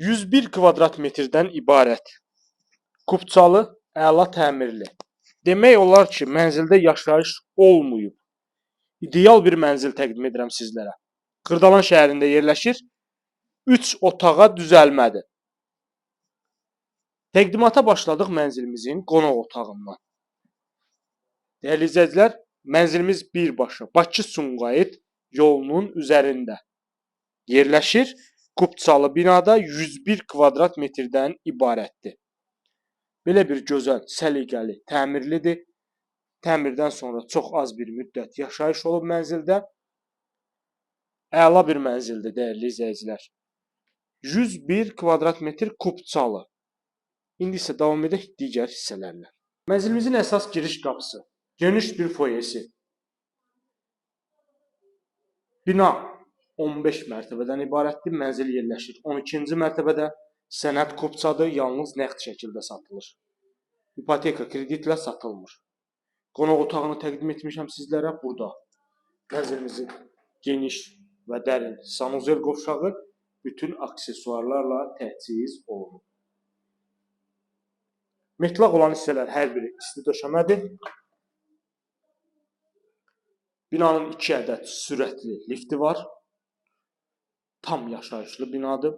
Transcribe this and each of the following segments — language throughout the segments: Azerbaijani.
101 kvadrat metrdən ibarət kubçalı, əla təmirli. Demək olar ki, mənzildə yaşayış olmayıb. İdeal bir mənzil təqdim edirəm sizlərə. Xırdalan şəhərində yerləşir. 3 otağa düzəlmədir. Təqdimata başladıq mənzilimizin qonaq otağından. Dəyərli izləyicilər, mənzilimiz birbaşa Bakı-Sumqayıt yolunun üzərində yerləşir. Kubçalı binada 101 kvadrat metrdən ibarətdir. Belə bir gözəl, səliqəli, təmirlidir. Təmirdən sonra çox az bir müddət yaşayış olub mənzildə. Əla bir mənzildir, dəyərli izləyicilər. 101 kvadrat metr kubçalı. İndi isə davam edək digər hissələrlə. Mənzilimizin əsas giriş qapısı, geniş bir foyesi. Bina 15 mərtəbədən ibarətdir. Mənzil yerləşir 12-ci mərtəbədə. Sənəd kubçadır, yalnız nəqd şəkildə satılır. İpoteka kreditlə satılmır. Qonaq otağını təqdim etmişəm sizlərə. Burada mənzilimizin geniş və dərin sanuzel qovşağı bütün aksesuarlarla təchiz olunub. Metlaq olan hissələr hər biri isti döşəmədir. Binanın 2 ədəd sürətli lifti var. Tam yaşayışlı binadır.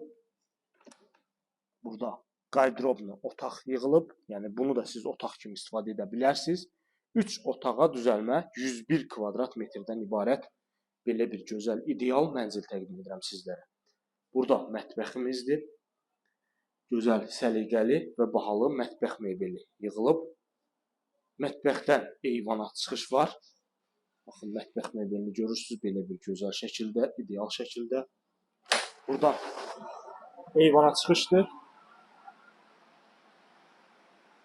Burada qaydroblu otaq yığılıb. Yəni bunu da siz otaq kimi istifadə edə bilərsiniz. 3 otağa düzəlmə 101 kvadrat metrdən ibarət belə bir gözəl, ideal mənzil təqdim edirəm sizlərə. Burada mətbəximizdir. Gözəl, səliqəli və bahalı mətbəx mebeli yığılıb. Mətbəxdən eyvana çıxış var. Baxın, mətbəx mebelini görürsünüz belə bir gözəl şəkildə, ideal şəkildə. Burada eyvana çıxışdır.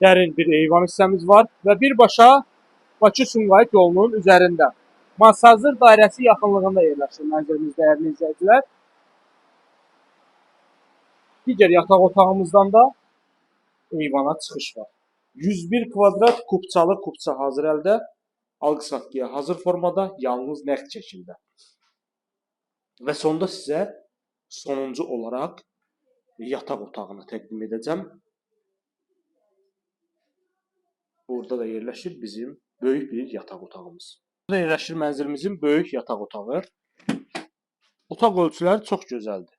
Dərin bir eyvan hissəmiz var və birbaşa Bakı-Sumqayıt yolunun üzərində. Masazır dairəsi yaxınlığında yerləşir mənzilimiz, dəyərli izləyicilər. Digər yataq otağımızdan da eyvana çıxış var. 101 kvadrat kubçalı kubça hazır əldə. Alqı-satqıya hazır formada, yalnız nəqd şəkildə. Və sonda sizə sonuncu olaraq yataq otağını təqdim edəcəm. Burada da yerləşir bizim böyük bir yataq otağımız. Burada yerləşir mənzilimizin böyük yataq otağı. Otaq ölçüləri çox gözəldir.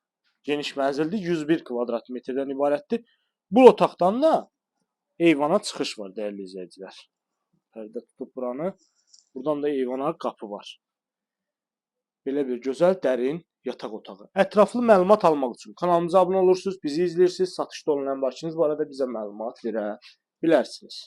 Geniş mənzildir, 101 kvadrat metrdən ibarətdir. Bu otaqdan da eyvana çıxış var, dəyərli izləyicilər. Pərdə tutub buranı. Buradan da eyvana qapı var. Belə bir gözəl, dərin yataq otağı. Ətraflı məlumat almaq üçün kanalımıza abunə olursunuz, bizi izləyirsiniz, satışda olan əmlakınız barədə bizə məlumat verə bilərsiniz.